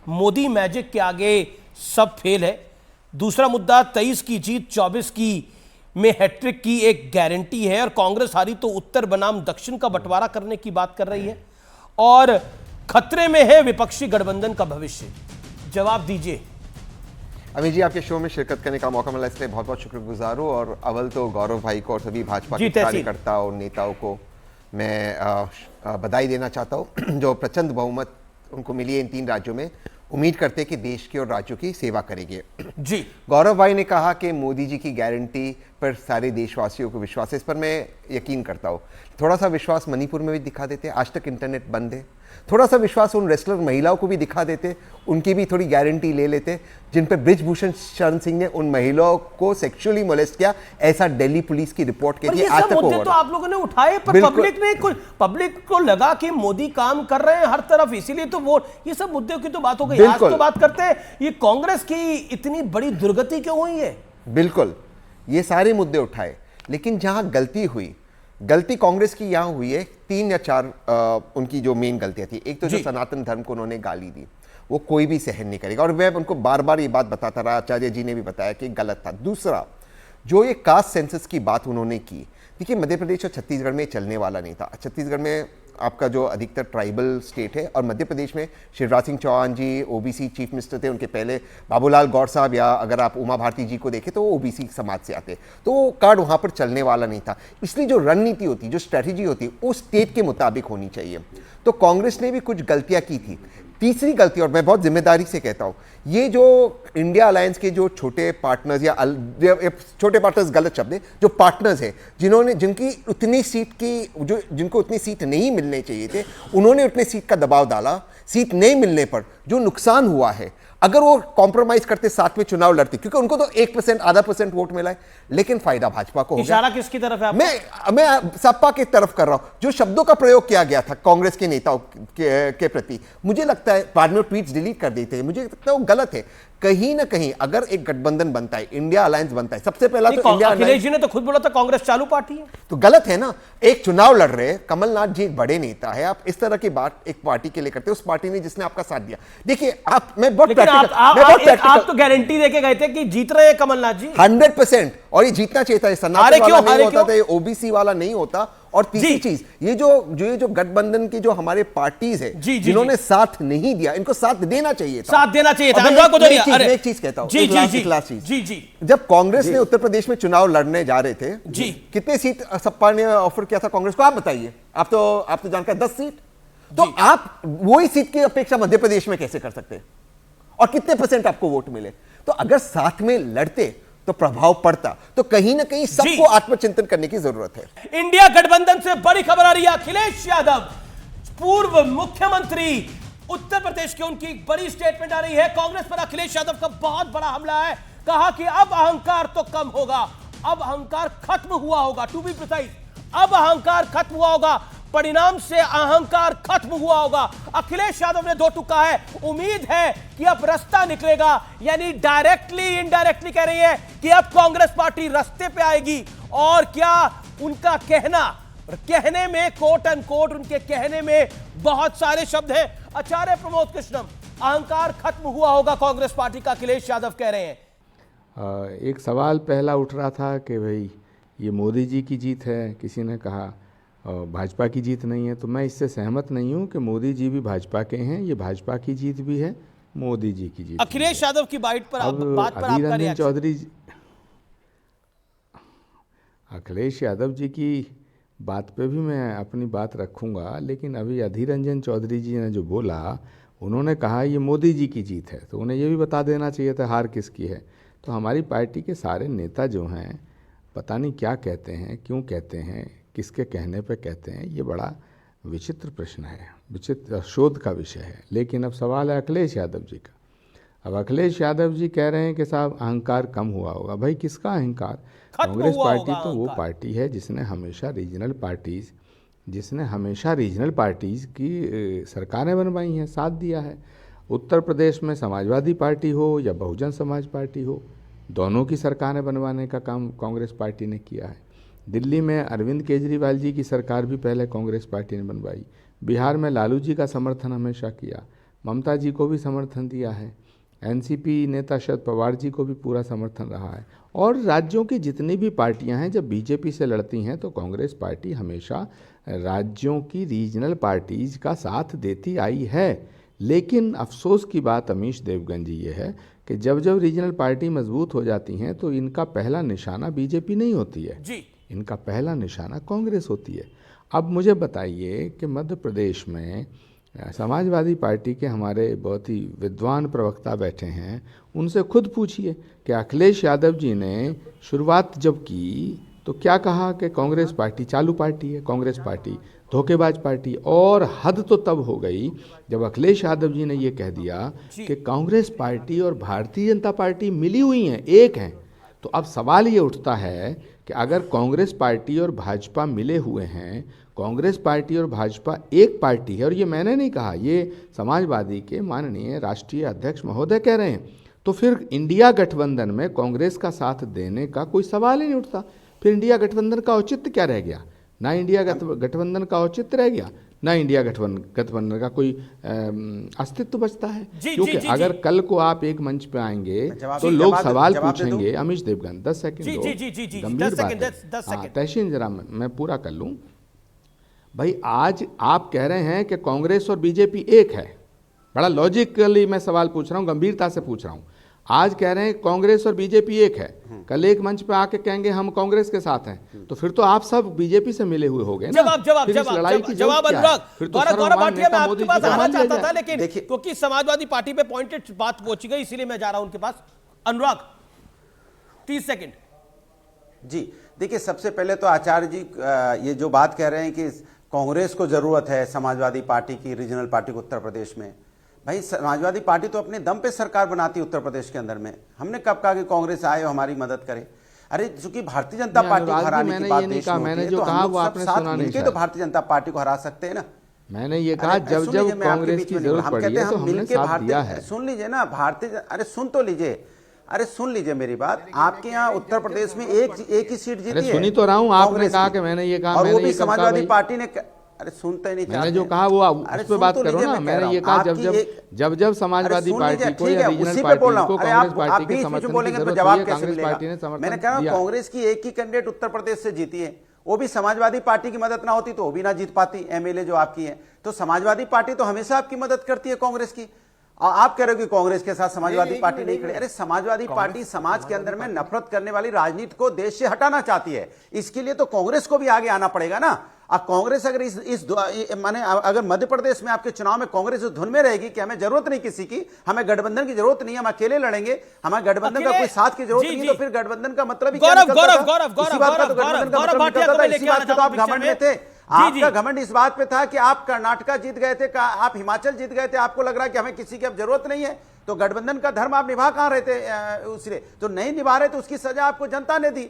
Modi magic के आगे सब फेल है। दूसरा मुद्दा 23 की जीत 24 की में हैट्रिक की एक गारंटी है, और कांग्रेस हारी तो उत्तर बनाम दक्षिण का बंटवारा करने की बात कर रही है, और खतरे में है विपक्षी गठबंधन का भविष्य। जवाब दीजिए। अमित जी, आपके शो में शिरकत करने का मौका मिला, इसलिए बहुत बहुत शुक्रगुजार हूँ। और अव्वल तो गौरव भाई को और सभी भाजपा के कार्यकर्ताओं और नेताओं को मैं बधाई देना चाहता हूँ जो प्रचंड बहुमत उनको मिली है इन 3 राज्यों में। उम्मीद करते हैं कि देश की और राज्यों की सेवा करेंगे। जी, गौरव भाई ने कहा कि मोदी जी की गारंटी पर सारे देशवासियों को विश्वास है, इस पर मैं यकीन करता हूँ। थोड़ा सा विश्वास मणिपुर में भी दिखा देते, आज तक इंटरनेट बंद है। थोड़ा सा विश्वास उन रेसलर महिलाओं को भी दिखा देते, उनकी भी थोड़ी गारंटी ले लेते जिन पर बृजभूषण शरण सिंह ने उन महिलाओं को सेक्सुअली मोलेस्ट किया, ऐसा दिल्ली पुलिस की रिपोर्ट कहती है। आज तक मुद्दे तो आप लोगों ने उठाए, पर पब्लिक को लगा कि मोदी काम कर रहे हैं हर तरफ, इसीलिए तो वोट, ये सब मुद्दों की तो बात हो गई। आज तो बात करते हैं ये कांग्रेस की इतनी बड़ी दुर्गति क्यों हुई है। बिल्कुल, ये सारे मुद्दे उठाए, लेकिन जहां गलती कांग्रेस की यहां हुई है 3 या 4 उनकी जो मेन गलतियां थी। एक तो जो सनातन धर्म को उन्होंने गाली दी, वो कोई भी सहन नहीं करेगा, और मैं उनको बार बार ये बात बताता रहा, आचार्य जी ने भी बताया कि गलत था। दूसरा, जो ये कास्ट सेंसस की बात उन्होंने की, देखिए मध्य प्रदेश और छत्तीसगढ़ में चलने वाला नहीं था। छत्तीसगढ़ में आपका जो अधिकतर ट्राइबल स्टेट है, और मध्य प्रदेश में शिवराज सिंह चौहान जी ओबीसी चीफ मिनिस्टर थे, उनके पहले बाबूलाल गौर साहब, या अगर आप उमा भारती जी को देखें तो वो ओबीसी समाज से आते, तो वो कार्ड वहाँ पर चलने वाला नहीं था। इसलिए जो रणनीति होती, जो स्ट्रैटेजी होती, वो स्टेट के मुताबिक होनी चाहिए। तो कांग्रेस ने भी कुछ गलतियाँ की थी। तीसरी गलती, और मैं बहुत जिम्मेदारी से कहता हूँ, ये जो इंडिया अलायंस के जो छोटे पार्टनर्स, या छोटे पार्टनर्स गलत शब्द है, जो पार्टनर्स है जिनकी उतनी सीट की जिनको उतनी सीट नहीं मिलने चाहिए थे, उन्होंने उतने सीट का दबाव डाला। सीट नहीं मिलने पर जो नुकसान हुआ है, अगर वो कॉम्प्रोमाइज करते, साथ में चुनाव लड़ते, क्योंकि उनको तो 1% आधा % वोट मिला है, लेकिन फायदा भाजपा को हो गया। इशारा किसकी तरफ है? मैं सपा की तरफ कर रहा हूं। जो शब्दों का प्रयोग किया गया था कांग्रेस के नेताओं के प्रति, मुझे लगता है, बाद में ट्वीट्स डिलीट कर देते हैं, मुझे लगता है वो गलत है। कहीं ना कहीं अगर एक गठबंधन बनता है, इंडिया अलायंस बनता है, सबसे पहला तो इंडिया, अखिलेश जी ने तो खुद बोला था कांग्रेस चालू पार्टी है, तो गलत है ना। एक चुनाव लड़ रहे, कमलनाथ जी एक बड़े नेता है, आप इस तरह की बात एक पार्टी के लिए करते, उस पार्टी ने जिसने आपका साथ दिया। देखिए आप तो गारंटी देके गए थे कि जीत रहे हैं कमलनाथ जी 100%, और ये जीतना चाहिए था, सनातन वाला नहीं होता था, ओबीसी वाला नहीं होता। और तीसरी चीज, ये जो गठबंधन की जो हमारे पार्टीज है, जिन्होंने साथ नहीं दिया, इनको साथ देना चाहिए था। एक चीज कहता हूं, जब कांग्रेस ने उत्तर प्रदेश में चुनाव लड़ने जा रहे थे, कितने सीट सपा ने ऑफर किया था कांग्रेस को, आप बताइए। आप तो जानकार 10 सीट, तो आप वही सीट की अपेक्षा मध्य प्रदेश में कैसे कर सकते हैं, और कितने % आपको वोट मिले? तो अगर साथ में लड़ते तो प्रभाव पड़ता। तो कहीं ना कहीं सबको आत्मचिंतन करने की जरूरत है। इंडिया गठबंधन से बड़ी खबर आ रही है। अखिलेश यादव, पूर्व मुख्यमंत्री उत्तर प्रदेश के, उनकी बड़ी स्टेटमेंट आ रही है। कांग्रेस पर अखिलेश यादव का बहुत बड़ा हमला है। कहा कि अब अहंकार तो कम होगा, अब अहंकार खत्म हुआ होगा। टू बी प्रिसाइज, अब अहंकार खत्म हुआ होगा, परिणाम से अहंकार खत्म हुआ होगा। अखिलेश यादव ने 2 टूक कहा है। उम्मीद है कि अब रास्ता निकलेगा, यानी डायरेक्टली इनडायरेक्टली कह रही है कि अब कांग्रेस पार्टी रास्ते पे आएगी। और क्या उनका कहने में कोट अनकोट, उनके कहने में बहुत सारे शब्द हैं। आचार्य प्रमोद कृष्णम, अहंकार खत्म हुआ होगा कांग्रेस पार्टी का, अखिलेश यादव कह रहे हैं। एक सवाल पहला उठ रहा था कि भाई ये मोदी जी की जीत है, किसी ने कहा भाजपा की जीत नहीं है। तो मैं इससे सहमत नहीं हूं कि मोदी जी भी भाजपा के हैं, ये भाजपा की जीत भी है, मोदी जी की जीत। अखिलेश यादव की बात पर आपका रिएक्शन? अखिलेश यादव जी की बात पे भी मैं अपनी बात रखूंगा, लेकिन अभी अधीर रंजन चौधरी जी ने जो बोला, उन्होंने कहा ये मोदी जी की जीत है, तो उन्हें ये भी बता देना चाहिए था हार किसकी है। तो हमारी पार्टी के सारे नेता जो हैं, पता नहीं क्या कहते हैं, क्यों कहते हैं, किसके कहने पे कहते हैं, ये बड़ा विचित्र प्रश्न है, विचित्र शोध का विषय है। लेकिन अब सवाल है अखिलेश यादव जी का। अब अखिलेश यादव जी कह रहे हैं कि साहब अहंकार कम हुआ होगा। भाई किसका अहंकार? कांग्रेस पार्टी तो वो पार्टी है जिसने हमेशा रीजनल पार्टीज़ की सरकारें बनवाई हैं, साथ दिया है। उत्तर प्रदेश में समाजवादी पार्टी हो या बहुजन समाज पार्टी हो, दोनों की सरकारें बनवाने का काम कांग्रेस पार्टी ने किया है। दिल्ली में अरविंद केजरीवाल जी की सरकार भी पहले कांग्रेस पार्टी ने बनवाई। बिहार में लालू जी का समर्थन हमेशा किया। ममता जी को भी समर्थन दिया है, एनसीपी नेता शरद पवार जी को भी पूरा समर्थन रहा है। और राज्यों की जितनी भी पार्टियां हैं जब बीजेपी से लड़ती हैं तो कांग्रेस पार्टी हमेशा राज्यों की रीजनल पार्टीज का साथ देती आई है। लेकिन अफसोस की बात अमीश देवगन जी ये है कि जब जब रीजनल पार्टी मजबूत हो जाती हैं तो इनका पहला निशाना बीजेपी नहीं होती है जी, इनका पहला निशाना कांग्रेस होती है। अब मुझे बताइए कि मध्य प्रदेश में समाजवादी पार्टी के हमारे बहुत ही विद्वान प्रवक्ता बैठे हैं, उनसे खुद पूछिए कि अखिलेश यादव जी ने शुरुआत जब की तो क्या कहा कि कांग्रेस पार्टी चालू पार्टी है, कांग्रेस पार्टी धोखेबाज पार्टी। और हद तो तब हो गई जब अखिलेश यादव जी ने ये कह दिया कि कांग्रेस पार्टी और भारतीय जनता पार्टी मिली हुई हैं, एक हैं। तो अब सवाल ये उठता है कि अगर कांग्रेस पार्टी और भाजपा मिले हुए हैं, कांग्रेस पार्टी और भाजपा एक पार्टी है, और ये मैंने नहीं कहा, ये समाजवादी के माननीय राष्ट्रीय अध्यक्ष महोदय कह रहे हैं, तो फिर इंडिया गठबंधन में कांग्रेस का साथ देने का कोई सवाल ही नहीं उठता। फिर इंडिया गठबंधन का औचित्य क्या रह गया? ना इंडिया गठबंधन का औचित्य रह गया, ना इंडिया गठबंधन का कोई अस्तित्व बचता है। क्योंकि अगर कल को आप एक मंच पे आएंगे तो लोग सवाल पूछेंगे। अमीश देवगन 10 सेकंड गंभीर बात है, तहसीन जरा मैं पूरा कर लूं भाई। आज आप कह रहे हैं कि कांग्रेस और बीजेपी एक है, बड़ा लॉजिकली मैं सवाल पूछ रहा हूं, गंभीरता से पूछ रहा हूं। आज कह रहे हैं कांग्रेस और बीजेपी एक है, कल एक मंच पे आके कहेंगे हम कांग्रेस के साथ हैं, तो फिर तो आप सब बीजेपी से मिले हुए हो गए ना। जवाब अनुराग, गौरव भाटिया मैं आपके पास आना चाहता था, लेकिन क्योंकि समाजवादी पार्टी पे पॉइंटेड बात पहुंच गई इसीलिए मैं जा रहा हूं उनके पास। अनुराग 30 सेकंड। जी देखिए, सबसे पहले तो आचार्य जी ये जो बात कह रहे हैं कि कांग्रेस को जरूरत है समाजवादी पार्टी की, रीजनल पार्टी को उत्तर प्रदेश में, भाई समाजवादी पार्टी तो अपने दम पे सरकार बनाती है उत्तर प्रदेश के अंदर में। हमने कब कहा कि कांग्रेस आए और हमारी मदद करे? अरे चूंकि भारतीय जनता पार्टी को हराने की बात देश में होती है, तो हम लोग सब साथ मिलके तो भारतीय जनता पार्टी को हरा सकते हैं ना। मैंने ये कहा जब जब कांग्रेस की जरूरत पड़ी है तो हमने साथ दिया है। सुन लीजिए ना भारतीय, अरे सुन तो लीजिए, अरे सुन लीजिए मेरी बात। आपके यहाँ उत्तर प्रदेश में एक ही सीट जीती है। सुनी तो रहा हूँ, आपने कहा कि मैंने ये कहा, और वो भी समाजवादी पार्टी ने। अरे सुनते ही नहीं, मैंने जो कहा वो उस पे बात करो ना। मैंने ये कहा जब समाजवादी पार्टी को या रीजनल पार्टी को कांग्रेस पार्टी के समर्थन की जरूरत है, कांग्रेस पार्टी ने समर्थन दिया। मैंने कहा कांग्रेस की एक ही कैंडिडेट उत्तर प्रदेश से जीती है, वो भी समाजवादी पार्टी की मदद ना होती तो वो भी ना जीत पाती एमएलए जो आपकी है। तो समाजवादी पार्टी तो हमेशा आपकी मदद करती है कांग्रेस की। आप कह रहे हो कि कांग्रेस के साथ समाजवादी पार्टी नहीं खड़ी। अरे समाजवादी पार्टी समाज के अंदर में नफरत करने वाली राजनीति को देश से हटाना चाहती है, इसके लिए तो कांग्रेस को भी आगे आना पड़ेगा ना। अब कांग्रेस अगर इस माने अगर मध्य प्रदेश में आपके चुनाव में कांग्रेस इस धुन में रहेगी कि हमें जरूरत नहीं किसी की, हमें गठबंधन की जरूरत नहीं, हम अकेले लड़ेंगे, हमें गठबंधन का कोई साथ की जरूरत नहीं, तो फिर गठबंधन का मतलब ही क्या निकलता था? इसी बात का तो गठबंधन का मतलब निकलता था। इसी बात पे तो आप घमंड में थे। आपका घमंड इस बात पे था कि आप कर्नाटका जीत गए थे, आप हिमाचल जीत गए थे, आपको लग रहा है कि हमें किसी की अब जरूरत नहीं है, तो गठबंधन का धर्म आप निभा कहां रहे थे? उसने तो नहीं निभा रहे, तो उसकी सजा आपको जनता ने दी।